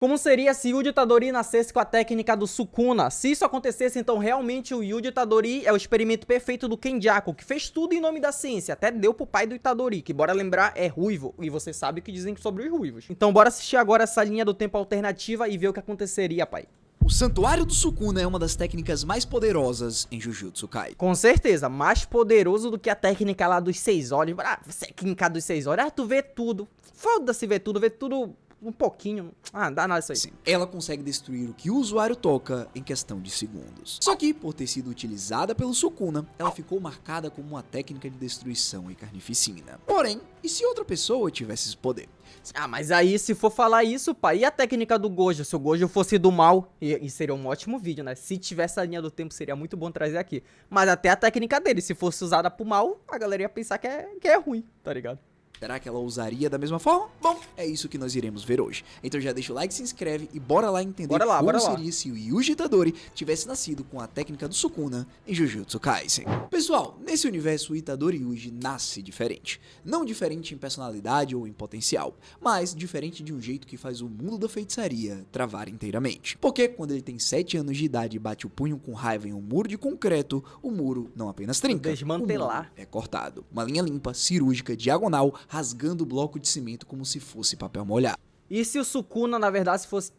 Como seria se Yuji Itadori nascesse com a técnica do Sukuna? Se isso acontecesse, então realmente o Yuji Itadori é o experimento perfeito do Kenjaku, que fez tudo em nome da ciência, até deu pro pai do Itadori, que bora lembrar é ruivo, e você sabe o que dizem sobre os ruivos. Então bora assistir agora essa linha do tempo alternativa e ver o que aconteceria, pai. O Santuário do Sukuna é uma das técnicas mais poderosas em Jujutsu Kaisen. Com certeza, mais poderoso do que a técnica lá dos 6 olhos. Ah, técnica dos 6 olhos, tu vê tudo. Foda-se ver tudo um pouquinho. Ah, dá nada isso aí. Sim, ela consegue destruir o que o usuário toca em questão de segundos. Só que, por ter sido utilizada pelo Sukuna, ela ficou marcada como uma técnica de destruição e carnificina. Porém, e se outra pessoa tivesse esse poder? Ah, mas aí se for falar isso, pai, e a técnica do Gojo? Se o Gojo fosse do mal, e seria um ótimo vídeo, né? Se tivesse a linha do tempo, seria muito bom trazer aqui. Mas até a técnica dele, se fosse usada pro mal, a galera ia pensar que é ruim, tá ligado? Será que ela usaria da mesma forma? Bom, é isso que nós iremos ver hoje. Então já deixa o like, se inscreve e bora lá entender como seria se o Yuji Itadori tivesse nascido com a técnica do Sukuna em Jujutsu Kaisen. Pessoal, nesse universo o Itadori Yuji nasce diferente. Não diferente em personalidade ou em potencial, mas diferente de um jeito que faz o mundo da feitiçaria travar inteiramente. Porque quando ele tem 7 anos de idade e bate o punho com raiva em um muro de concreto, o muro não apenas trinca, desmantelar. O muro é cortado. Uma linha limpa, cirúrgica, diagonal, rasgando o bloco de cimento como se fosse papel molhado. E se o Sukuna, na verdade, fosse...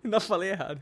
Ainda falei errado.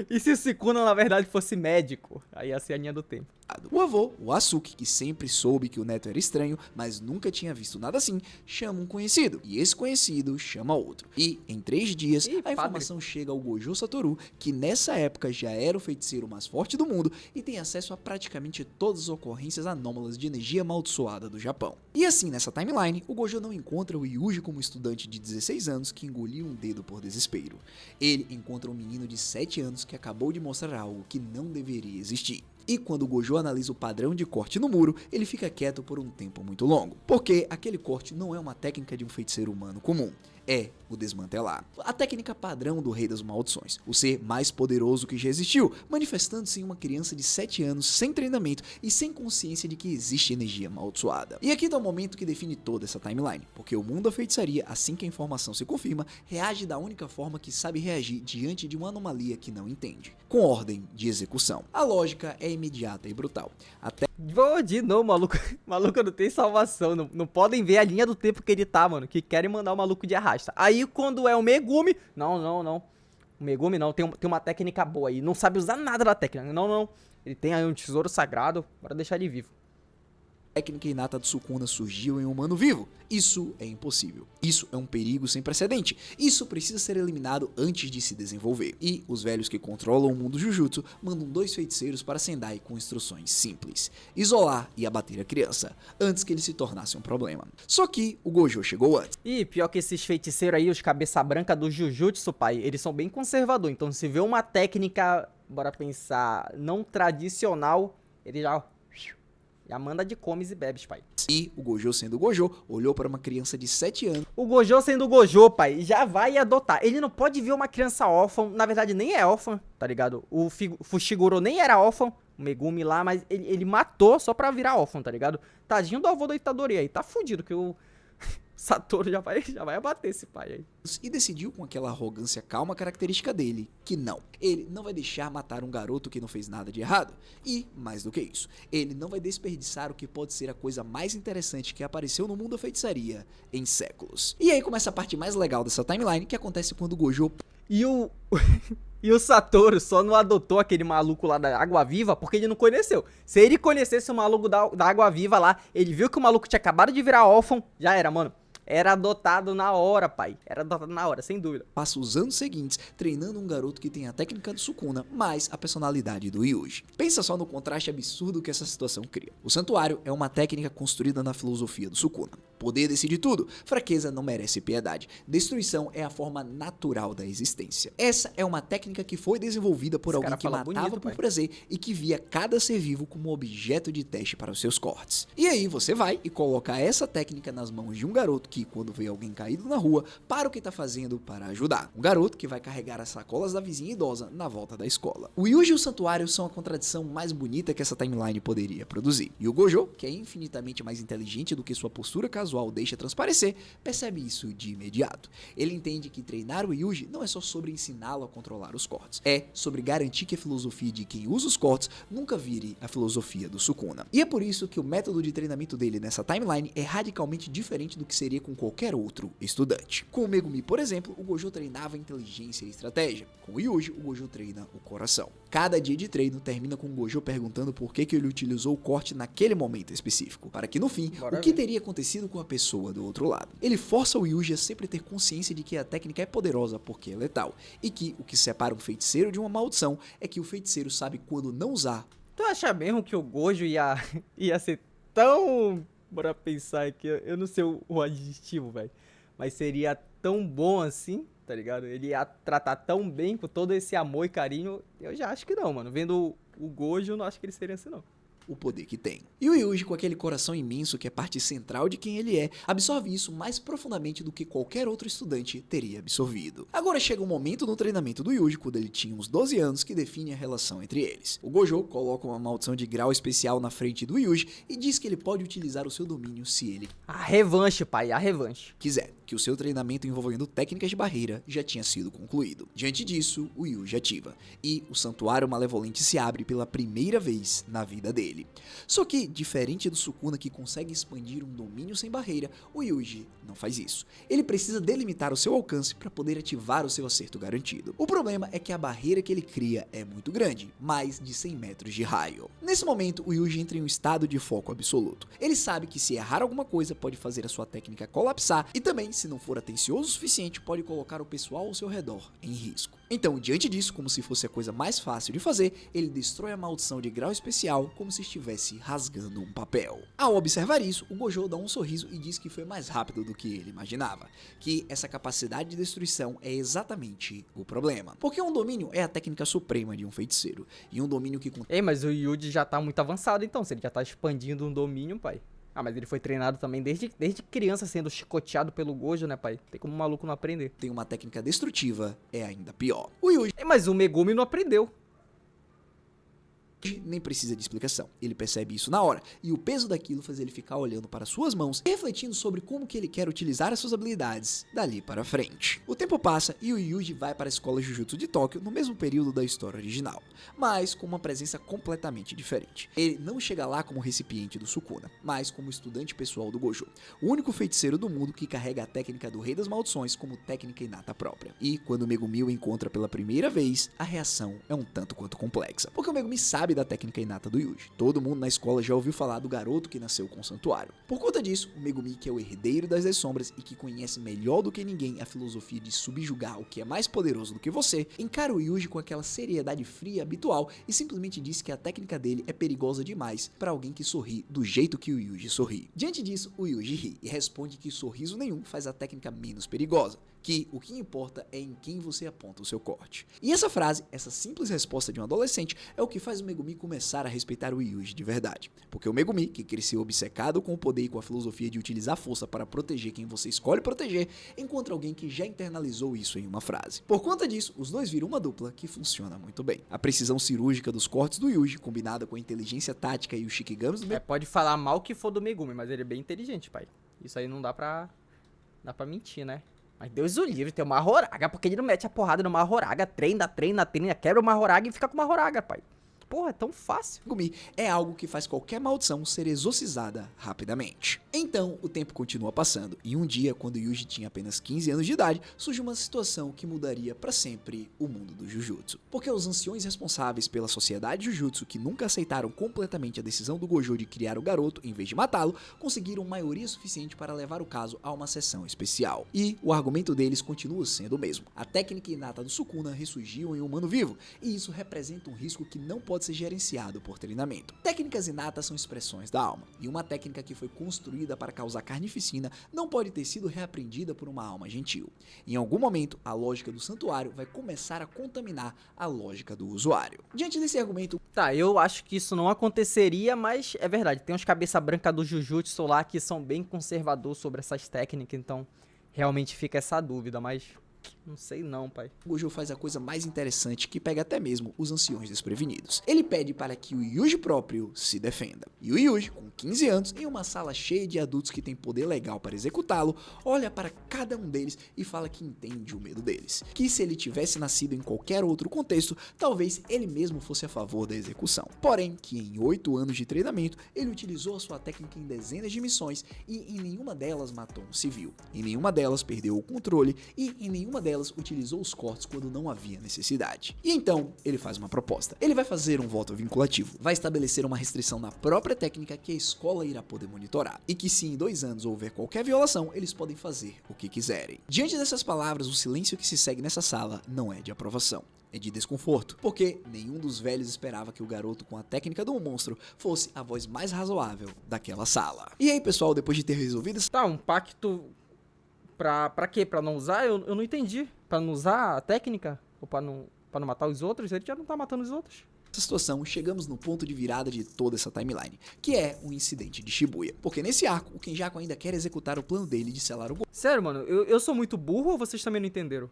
E se o Sukuna, na verdade, fosse médico? Aí ia ser a linha do tempo. O avô, o Asuki, que sempre soube que o neto era estranho, mas nunca tinha visto nada assim, chama um conhecido. E esse conhecido chama outro. E, em 3 dias, a informação chega ao Gojo Satoru, que nessa época já era o feiticeiro mais forte do mundo e tem acesso a praticamente todas as ocorrências anômalas de energia amaldiçoada do Japão. E assim, nessa timeline, o Gojo não encontra o Yuji como estudante de 16 anos que engoliu um dedo por desespero. Ele encontra um menino de 7 anos que acabou de mostrar algo que não deveria existir. E quando o Gojo analisa o padrão de corte no muro, ele fica quieto por um tempo muito longo. Porque aquele corte não é uma técnica de um feiticeiro humano comum. É o desmantelar. A técnica padrão do Rei das Maldições, o ser mais poderoso que já existiu, manifestando-se em uma criança de 7 anos sem treinamento e sem consciência de que existe energia amaldiçoada. E aqui tá o momento que define toda essa timeline, porque o mundo da feitiçaria, assim que a informação se confirma, reage da única forma que sabe reagir diante de uma anomalia que não entende, com ordem de execução. A lógica é imediata e brutal. Vou de novo, maluco. Maluco não tem salvação. Não podem ver a linha do tempo que ele tá, mano. Que querem mandar o maluco de arrasta. Aí quando é o Megumi. Não. O Megumi não. Tem uma técnica boa aí. Não sabe usar nada da técnica. Não. Ele tem aí um tesouro sagrado. Bora deixar ele vivo. A técnica inata do Sukuna surgiu em um humano vivo. Isso é impossível. Isso é um perigo sem precedente. Isso precisa ser eliminado antes de se desenvolver. E os velhos que controlam o mundo Jujutsu mandam 2 feiticeiros para Sendai com instruções simples: isolar e abater a criança, antes que ele se tornasse um problema. Só que o Gojo chegou antes. E pior que esses feiticeiros aí, os cabeça branca do Jujutsu, pai, eles são bem conservadores. Então se vê uma técnica, bora pensar, não tradicional, ele já manda de comes e bebes, pai. E o Gojo, sendo o Gojo, olhou para uma criança de 7 anos. O Gojo sendo o Gojo, pai, já vai adotar. Ele não pode ver uma criança órfã, na verdade nem é órfã, tá ligado? O Fushiguro nem era órfão, o Megumi lá, mas ele matou só pra virar órfão, tá ligado? Tadinho do avô do Itadori aí, tá fudido, que o Satoru já vai abater esse pai aí. E decidiu com aquela arrogância calma característica dele, que não. Ele não vai deixar matar um garoto que não fez nada de errado. E, mais do que isso, ele não vai desperdiçar o que pode ser a coisa mais interessante que apareceu no mundo da feitiçaria em séculos. E aí começa a parte mais legal dessa timeline, que acontece quando o Gojo... E o Satoru só não adotou aquele maluco lá da Água Viva porque ele não conheceu. Se ele conhecesse o maluco da Água Viva lá, ele viu que o maluco tinha acabado de virar órfão, já era, mano. Era adotado na hora, pai. Era adotado na hora, sem dúvida. Passa os anos seguintes treinando um garoto que tem a técnica do Sukuna, mais a personalidade do Yuji. Pensa só no contraste absurdo que essa situação cria. O santuário é uma técnica construída na filosofia do Sukuna. Poder decide tudo, fraqueza não merece piedade, destruição é a forma natural da existência. Essa é uma técnica que foi desenvolvida por alguém que matava por prazer e que via cada ser vivo como objeto de teste para os seus cortes. E aí você vai e coloca essa técnica nas mãos de um garoto que, quando vê alguém caído na rua, para o que tá fazendo para ajudar. Um garoto que vai carregar as sacolas da vizinha idosa na volta da escola. O Yuji e o santuário são a contradição mais bonita que essa timeline poderia produzir. E o Gojo, que é infinitamente mais inteligente do que sua postura casual, casual deixa transparecer, percebe isso de imediato. Ele entende que treinar o Yuji não é só sobre ensiná-lo a controlar os cortes, é sobre garantir que a filosofia de quem usa os cortes nunca vire a filosofia do Sukuna. E é por isso que o método de treinamento dele nessa timeline é radicalmente diferente do que seria com qualquer outro estudante. Com o Megumi, por exemplo, o Gojo treinava inteligência e estratégia. Com o Yuji, o Gojo treina o coração. Cada dia de treino termina com o Gojo perguntando por que ele utilizou o corte naquele momento específico, para que no fim, o que teria acontecido com a pessoa do outro lado. Ele força o Yuji a sempre ter consciência de que a técnica é poderosa porque é letal, e que o que separa um feiticeiro de uma maldição é que o feiticeiro sabe quando não usar. Tu acha mesmo que o Gojo ia ser tão... Bora pensar aqui, eu não sei o adjetivo, velho, mas seria tão bom assim, tá ligado? Ele ia tratar tão bem, com todo esse amor e carinho, eu já acho que não, mano. Vendo o Gojo, eu não acho que ele seria assim, não. O poder que tem. E o Yuji, com aquele coração imenso que é parte central de quem ele é, absorve isso mais profundamente do que qualquer outro estudante teria absorvido. Agora chega um momento no treinamento do Yuji, quando ele tinha uns 12 anos, que define a relação entre eles. O Gojo coloca uma maldição de grau especial na frente do Yuji e diz que ele pode utilizar o seu domínio se ele... A revanche, pai, a revanche. Quiser, que o seu treinamento envolvendo técnicas de barreira já tinha sido concluído. Diante disso, o Yuji ativa, e o Santuário Malevolente se abre pela primeira vez na vida dele. Só que, diferente do Sukuna que consegue expandir um domínio sem barreira, o Yuji não faz isso. Ele precisa delimitar o seu alcance para poder ativar o seu acerto garantido. O problema é que a barreira que ele cria é muito grande, mais de 100 metros de raio. Nesse momento, o Yuji entra em um estado de foco absoluto. Ele sabe que se errar alguma coisa pode fazer a sua técnica colapsar e também, se não for atencioso o suficiente, pode colocar o pessoal ao seu redor em risco. Então, diante disso, como se fosse a coisa mais fácil de fazer, ele destrói a maldição de grau especial como se estivesse rasgando um papel. Ao observar isso, o Gojo dá um sorriso e diz que foi mais rápido do que ele imaginava, que essa capacidade de destruição é exatamente o problema. Porque um domínio é a técnica suprema de um feiticeiro, e um domínio que... Ei, mas o Yuji já tá muito avançado então, se ele já tá expandindo um domínio, pai. Ah, mas ele foi treinado também desde criança sendo chicoteado pelo Gojo, né, pai? Tem como o maluco não aprender. Tem uma técnica destrutiva, é ainda pior. O Yuji... Mas o Megumi não aprendeu. Nem precisa de explicação, ele percebe isso na hora, e o peso daquilo faz ele ficar olhando para suas mãos e refletindo sobre como que ele quer utilizar as suas habilidades dali para frente. O tempo passa e o Yuji vai para a escola Jujutsu de Tóquio no mesmo período da história original, mas com uma presença completamente diferente. Ele não chega lá como recipiente do Sukuna, mas como estudante pessoal do Gojo, o único feiticeiro do mundo que carrega a técnica do Rei das Maldições como técnica inata própria. E quando o Megumi o encontra pela primeira vez, a reação é um tanto quanto complexa, porque o Megumi sabe da técnica inata do Yuji. Todo mundo na escola já ouviu falar do garoto que nasceu com o santuário. Por conta disso, o Megumi, que é o herdeiro das 10 sombras e que conhece melhor do que ninguém a filosofia de subjugar o que é mais poderoso do que você, encara o Yuji com aquela seriedade fria habitual e simplesmente diz que a técnica dele é perigosa demais para alguém que sorri do jeito que o Yuji sorri. Diante disso, o Yuji ri e responde que sorriso nenhum faz a técnica menos perigosa, que o que importa é em quem você aponta o seu corte. E essa frase, essa simples resposta de um adolescente, é o que faz o Megumi começar a respeitar o Yuji de verdade. Porque o Megumi, que cresceu obcecado com o poder e com a filosofia de utilizar a força para proteger quem você escolhe proteger, encontra alguém que já internalizou isso em uma frase. Por conta disso, os dois viram uma dupla que funciona muito bem. A precisão cirúrgica dos cortes do Yuji, combinada com a inteligência tática e os shikigamis do Megumi. Pode falar mal que for do Megumi, mas ele é bem inteligente, pai. Isso aí não dá pra mentir, né? Mas Deus o livre, tem uma Horaga, porque ele não mete a porrada numa Horaga, treina, quebra uma Horaga e fica com uma Horaga, pai. Porra, é tão fácil. Megumi é algo que faz qualquer maldição ser exorcizada rapidamente. Então, o tempo continua passando, e um dia, quando Yuji tinha apenas 15 anos de idade, surge uma situação que mudaria pra sempre o mundo do Jujutsu. Porque os anciões responsáveis pela sociedade Jujutsu, que nunca aceitaram completamente a decisão do Gojo de criar o garoto em vez de matá-lo, conseguiram maioria suficiente para levar o caso a uma sessão especial. E o argumento deles continua sendo o mesmo. A técnica inata do Sukuna ressurgiu em um humano vivo, e isso representa um risco que não pode ser gerenciado por treinamento. Técnicas inatas são expressões da alma, e uma técnica que foi construída para causar carnificina não pode ter sido reaprendida por uma alma gentil. Em algum momento, a lógica do santuário vai começar a contaminar a lógica do usuário. Diante desse argumento... Tá, eu acho que isso não aconteceria, mas é verdade, tem uns cabeça branca do Jujutsu lá que são bem conservadores sobre essas técnicas, então realmente fica essa dúvida, mas Não sei não, pai. O Gojo faz a coisa mais interessante que pega até mesmo os anciões desprevenidos. Ele pede para que o Yuji próprio se defenda. E o Yuji, com 15 anos, em uma sala cheia de adultos que tem poder legal para executá-lo, olha para cada um deles e fala que entende o medo deles. Que se ele tivesse nascido em qualquer outro contexto, talvez ele mesmo fosse a favor da execução. Porém, que em 8 anos de treinamento, ele utilizou a sua técnica em dezenas de missões e em nenhuma delas matou um civil. Em nenhuma delas perdeu o controle e em nenhuma delas utilizou os cortes quando não havia necessidade. E então, ele faz uma proposta. Ele vai fazer um voto vinculativo, vai estabelecer uma restrição na própria técnica que a escola irá poder monitorar, e que se em 2 anos houver qualquer violação, eles podem fazer o que quiserem. Diante dessas palavras, o silêncio que se segue nessa sala não é de aprovação. É de desconforto, porque nenhum dos velhos esperava que o garoto com a técnica do monstro fosse a voz mais razoável daquela sala. E aí, pessoal, depois de ter resolvido isso... Tá, um pacto pra quê? Pra não usar? Eu não entendi. Pra não usar a técnica? Ou pra não matar os outros? Ele já não tá matando os outros. Nessa situação, chegamos no ponto de virada de toda essa timeline, que é o incidente de Shibuya. Porque nesse arco, o Kenjaku ainda quer executar o plano dele de selar o Gojo. Sério, mano, eu sou muito burro ou vocês também não entenderam?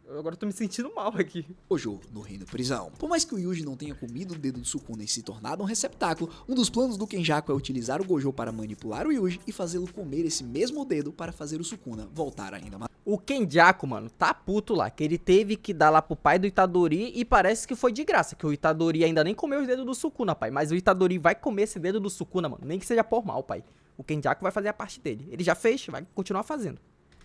Eu agora tô me sentindo mal aqui. Gojo no reino prisão. Por mais que o Yuji não tenha comido o dedo do Sukuna e se tornado um receptáculo, um dos planos do Kenjaku é utilizar o Gojo para manipular o Yuji e fazê-lo comer esse mesmo dedo para fazer o Sukuna voltar ainda mais. O Kenjaku, mano, tá puto lá, que ele teve que dar lá pro pai do Itadori e parece que foi de graça, que o Itadori ainda nem comeu os dedos do Sukuna, pai. Mas o Itadori vai comer esse dedo do Sukuna, mano, nem que seja por mal, pai. O Kenjaku vai fazer a parte dele. Ele já fez, vai continuar fazendo.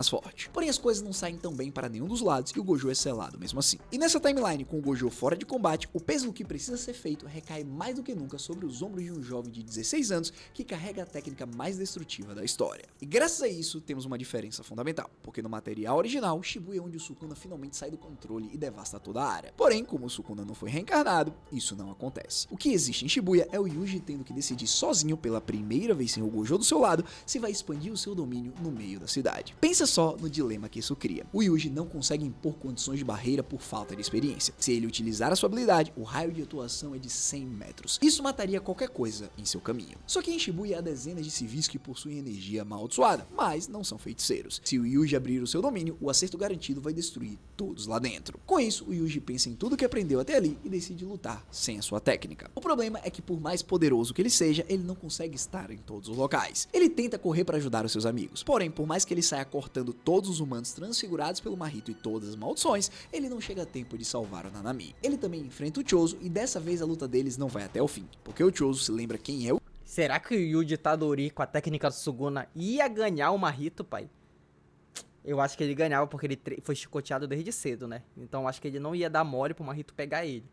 Forte. Porém, as coisas não saem tão bem para nenhum dos lados e o Gojo é selado mesmo assim. E nessa timeline, com o Gojo fora de combate, o peso do que precisa ser feito recai mais do que nunca sobre os ombros de um jovem de 16 anos que carrega a técnica mais destrutiva da história. E graças a isso, temos uma diferença fundamental, porque no material original, Shibuya é onde o Sukuna finalmente sai do controle e devasta toda a área. Porém, como o Sukuna não foi reencarnado, isso não acontece. O que existe em Shibuya é o Yuji tendo que decidir sozinho, pela primeira vez sem o Gojo do seu lado, se vai expandir o seu domínio no meio da cidade. Pensa só no dilema que isso cria. O Yuji não consegue impor condições de barreira por falta de experiência. Se ele utilizar a sua habilidade, o raio de atuação é de 100 metros. Isso mataria qualquer coisa em seu caminho. Só que em Shibuya há dezenas de civis que possuem energia amaldiçoada, mas não são feiticeiros. Se o Yuji abrir o seu domínio, o acerto garantido vai destruir todos lá dentro. Com isso, o Yuji pensa em tudo que aprendeu até ali e decide lutar sem a sua técnica. O problema é que por mais poderoso que ele seja, ele não consegue estar em todos os locais. Ele tenta correr para ajudar os seus amigos. Porém, por mais que ele saia cortando todos os humanos transfigurados pelo Mahito e todas as maldições, ele não chega a tempo de salvar o Nanami. Ele também enfrenta o Chozo e dessa vez a luta deles não vai até o fim, porque o Chozo se lembra quem é o... Será que o Yuji Itadori com a técnica do Suguna ia ganhar o Mahito, pai? Eu acho que ele ganhava porque ele foi chicoteado desde cedo, né? Então acho que ele não ia dar mole pro Mahito pegar ele.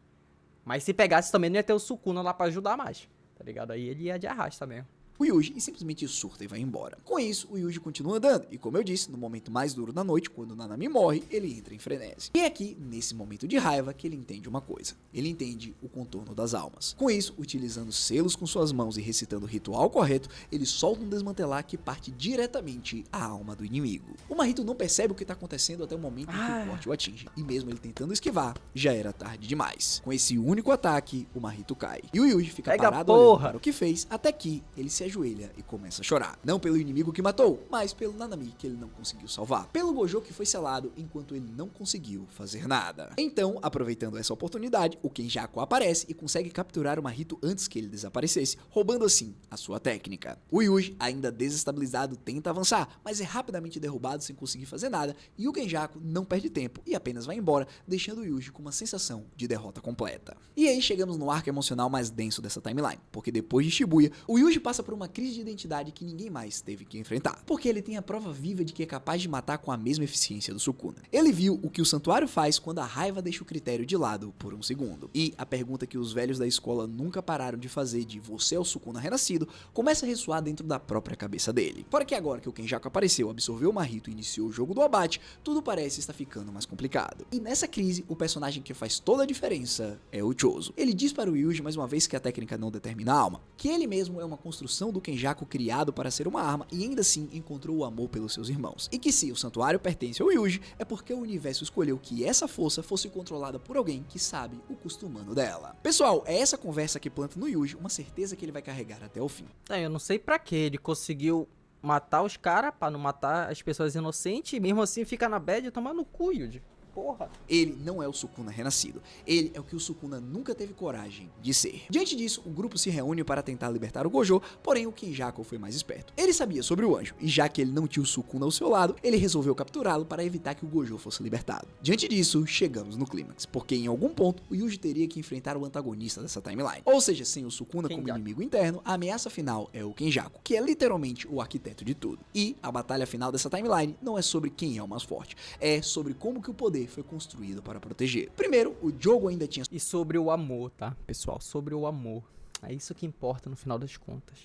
Mas se pegasse também não ia ter o Sukuna lá pra ajudar mais, tá ligado? Aí ele ia de arrasta mesmo. O Yuji e simplesmente surta e vai embora. Com isso, o Yuji continua andando e, como eu disse, no momento mais duro da noite, quando o Nanami morre, ele entra em frenesi. E é aqui, nesse momento de raiva, que ele entende uma coisa. Ele entende o contorno das almas. Com isso, utilizando selos com suas mãos e recitando o ritual correto, ele solta um desmantelar que parte diretamente à alma do inimigo. O Mahito não percebe o que está acontecendo até o momento em que o corte o atinge. E mesmo ele tentando esquivar, já era tarde demais. Com esse único ataque, o Mahito cai. E o Yuji fica parado olhando para o que fez, até que ele se ajoelha e começa a chorar. Não pelo inimigo que matou, mas pelo Nanami que ele não conseguiu salvar. Pelo Gojo que foi selado enquanto ele não conseguiu fazer nada. Então, aproveitando essa oportunidade, o Kenjaku aparece e consegue capturar o Mahito antes que ele desaparecesse, roubando assim a sua técnica. O Yuji, ainda desestabilizado, tenta avançar, mas é rapidamente derrubado sem conseguir fazer nada, e o Kenjaku não perde tempo e apenas vai embora, deixando o Yuji com uma sensação de derrota completa. E aí chegamos no arco emocional mais denso dessa timeline, porque depois de Shibuya, o Yuji passa por uma crise de identidade que ninguém mais teve que enfrentar, porque ele tem a prova viva de que é capaz de matar com a mesma eficiência do Sukuna. Ele viu o que o santuário faz quando a raiva deixa o critério de lado por um segundo, e a pergunta que os velhos da escola nunca pararam de fazer de você é o Sukuna renascido, começa a ressoar dentro da própria cabeça dele. Fora que agora que o Kenjaku apareceu, absorveu o Mahito e iniciou o jogo do abate, tudo parece estar ficando mais complicado. E nessa crise, o personagem que faz toda a diferença é o Chozo. Ele diz para o Yuji, mais uma vez que a técnica não determina a alma, que ele mesmo é uma construção do Kenjaku criado para ser uma arma e ainda assim encontrou o amor pelos seus irmãos. E que se o santuário pertence ao Yuji, é porque o universo escolheu que essa força fosse controlada por alguém que sabe o custo humano dela. Pessoal, é essa conversa que planta no Yuji uma certeza que ele vai carregar até o fim. Eu não sei pra que ele conseguiu matar os caras, pra não matar as pessoas inocentes, e mesmo assim fica na bad e tomar no cu, Yuji. Porra. Ele não é o Sukuna renascido. Ele é o que o Sukuna nunca teve coragem de ser. Diante disso, o grupo se reúne para tentar libertar o Gojo, porém o Kenjaku foi mais esperto. Ele sabia sobre o anjo, e já que ele não tinha o Sukuna ao seu lado, ele resolveu capturá-lo para evitar que o Gojo fosse libertado. Diante disso, chegamos no clímax, porque em algum ponto o Yuji teria que enfrentar o antagonista dessa timeline. Ou seja, sem o Sukuna como inimigo interno, a ameaça final é o Kenjaku, que é literalmente o arquiteto de tudo. E a batalha final dessa timeline não é sobre quem é o mais forte, é sobre como que o poder foi construído para proteger. Primeiro, o jogo ainda tinha... E sobre o amor, tá, pessoal? Sobre o amor. É isso que importa no final das contas.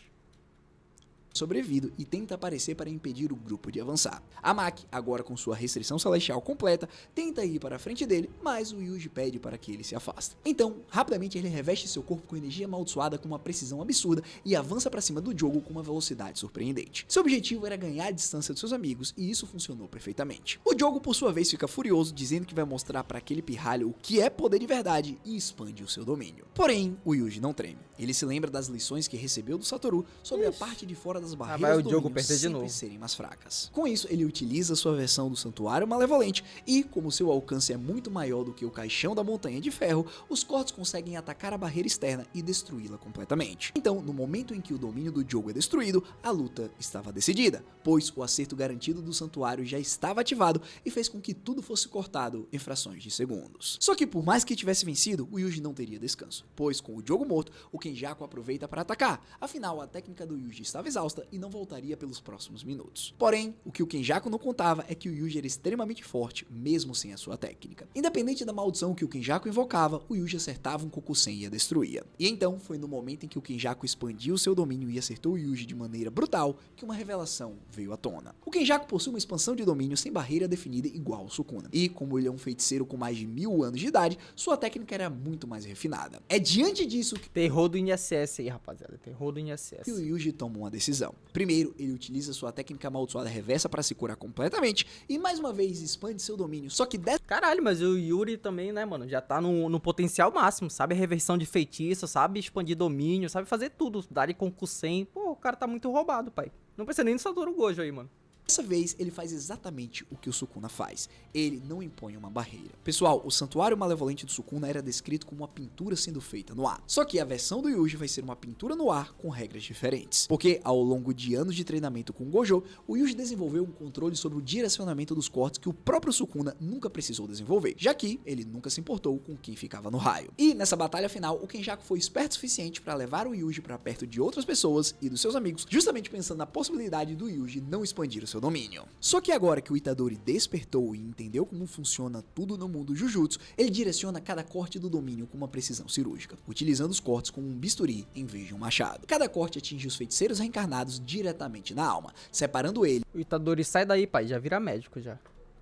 sobrevivido e tenta aparecer para impedir o grupo de avançar. A Maki, agora com sua restrição celestial completa, tenta ir para a frente dele, mas o Yuji pede para que ele se afaste. Então, rapidamente ele reveste seu corpo com energia amaldiçoada com uma precisão absurda e avança para cima do Jogo com uma velocidade surpreendente. Seu objetivo era ganhar a distância de seus amigos e isso funcionou perfeitamente. O Jogo, por sua vez, fica furioso, dizendo que vai mostrar para aquele pirralho o que é poder de verdade e expande o seu domínio. Porém, o Yuji não treme. Ele se lembra das lições que recebeu do Satoru sobre a parte de fora das barreiras do domínio sempre serem mais fracas. Com isso, ele utiliza sua versão do Santuário Malevolente e, como seu alcance é muito maior do que o caixão da Montanha de Ferro, os cortes conseguem atacar a barreira externa e destruí-la completamente. Então, no momento em que o domínio do Jogo é destruído, a luta estava decidida, pois o acerto garantido do Santuário já estava ativado e fez com que tudo fosse cortado em frações de segundos. Só que por mais que tivesse vencido, o Yuji não teria descanso, pois com o Jogo morto, o Kenjaku aproveita para atacar. Afinal, a técnica do Yuji estava exausta e não voltaria pelos próximos minutos. Porém, o que o Kenjaku não contava é que o Yuji era extremamente forte, mesmo sem a sua técnica. Independente da maldição que o Kenjaku invocava, o Yuji acertava um Kokusen e a destruía. E então, foi no momento em que o Kenjaku expandiu seu domínio e acertou o Yuji de maneira brutal, que uma revelação veio à tona. O Kenjaku possui uma expansão de domínio sem barreira definida igual ao Sukuna. E, como ele é um feiticeiro com mais de 1000 anos de idade, sua técnica era muito mais refinada. É diante disso que... Terror do INSS aí, rapaziada. Terror do INSS. E o Yuji toma uma decisão. Primeiro, ele utiliza sua técnica amaldiçoada reversa para se curar completamente e mais uma vez expande seu domínio. Só que dessa... Caralho, mas o Yuri também, né, mano, já tá no potencial máximo, sabe? Reversão de feitiço, sabe? Expandir domínio, sabe? Fazer tudo. Dar com Kusen. Pô, o cara tá muito roubado, pai. Não precisa nem do Satoru Gojo aí, mano. Dessa vez, ele faz exatamente o que o Sukuna faz. Ele não impõe uma barreira. Pessoal, o Santuário Malevolente do Sukuna era descrito como uma pintura sendo feita no ar. Só que a versão do Yuji vai ser uma pintura no ar com regras diferentes. Porque, ao longo de anos de treinamento com o Gojo, o Yuji desenvolveu um controle sobre o direcionamento dos cortes que o próprio Sukuna nunca precisou desenvolver, já que ele nunca se importou com quem ficava no raio. E, nessa batalha final, o Kenjaku foi esperto o suficiente para levar o Yuji para perto de outras pessoas e dos seus amigos, justamente pensando na possibilidade do Yuji não expandir o seu domínio. Só que agora que o Itadori despertou e entendeu como funciona tudo no mundo Jujutsu, ele direciona cada corte do domínio com uma precisão cirúrgica, utilizando os cortes como um bisturi em vez de um machado. Cada corte atinge os feiticeiros reencarnados diretamente na alma, separando ele... O Itadori sai daí, pai, já vira médico já.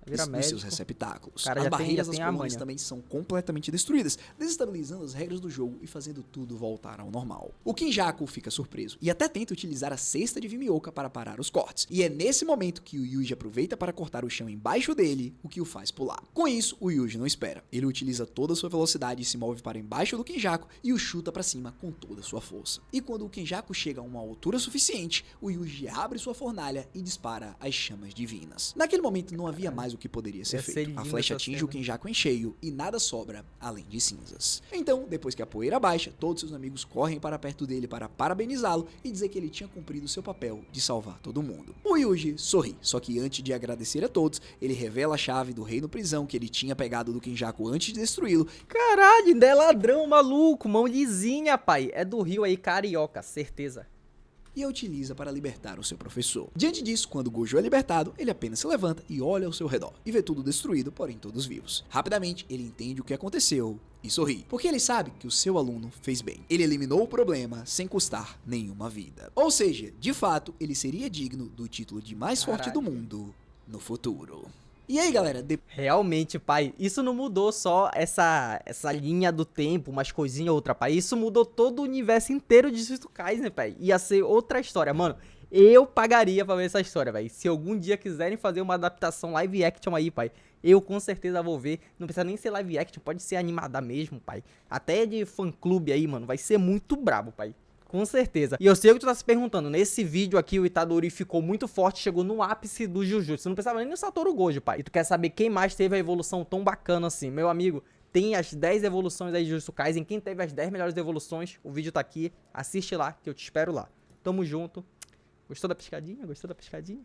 Vira médico. Seus receptáculos. Cara, as barreiras das tem colônias também são completamente destruídas, desestabilizando as regras do jogo e fazendo tudo voltar ao normal. O Kenjaku fica surpreso e até tenta utilizar a cesta de Vimioka para parar os cortes. E é nesse momento que o Yuji aproveita para cortar o chão embaixo dele, o que o faz pular. Com isso, o Yuji não espera. Ele utiliza toda a sua velocidade e se move para embaixo do Kenjaku e o chuta para cima com toda a sua força. E quando o Kenjaku chega a uma altura suficiente, o Yuji abre sua fornalha e dispara as chamas divinas. Naquele momento não havia mais o que poderia ser feito. A flecha atinge o Kenjaku em cheio e nada sobra além de cinzas. Então, depois que a poeira baixa, todos seus amigos correm para perto dele para parabenizá-lo e dizer que ele tinha cumprido seu papel de salvar todo mundo. O Yuji sorri, só que antes de agradecer a todos, ele revela a chave do reino prisão que ele tinha pegado do Kenjaku antes de destruí-lo. Caralho, ainda é ladrão, maluco, mão lisinha, pai. É do Rio aí, carioca, certeza. E a utiliza para libertar o seu professor. Diante disso, quando Gojo é libertado, ele apenas se levanta e olha ao seu redor, e vê tudo destruído, porém todos vivos. Rapidamente, ele entende o que aconteceu e sorri, porque ele sabe que o seu aluno fez bem. Ele eliminou o problema sem custar nenhuma vida. Ou seja, de fato, ele seria digno do título de mais forte do mundo no futuro. E aí, galera, realmente, pai, isso não mudou só essa linha do tempo, umas coisinhas outra, pai. Isso mudou todo o universo inteiro de Jujutsu Kaisen, pai. Ia ser outra história, mano. Eu pagaria pra ver essa história, velho. Se algum dia quiserem fazer uma adaptação live action aí, pai, eu com certeza vou ver. Não precisa nem ser live action, pode ser animada mesmo, pai. Até de fã-clube aí, mano. Vai ser muito brabo, pai. Com certeza. E eu sei o que tu tá se perguntando. Nesse vídeo aqui, o Itadori ficou muito forte, chegou no ápice do Jujutsu. Você não pensava nem no Satoru Gojo, pai. E tu quer saber quem mais teve a evolução tão bacana assim? Meu amigo, tem as 10 evoluções aí de Jujutsu Kaisen. Quem teve as 10 melhores evoluções, o vídeo tá aqui. Assiste lá, que eu te espero lá. Tamo junto. Gostou da piscadinha? Gostou da piscadinha?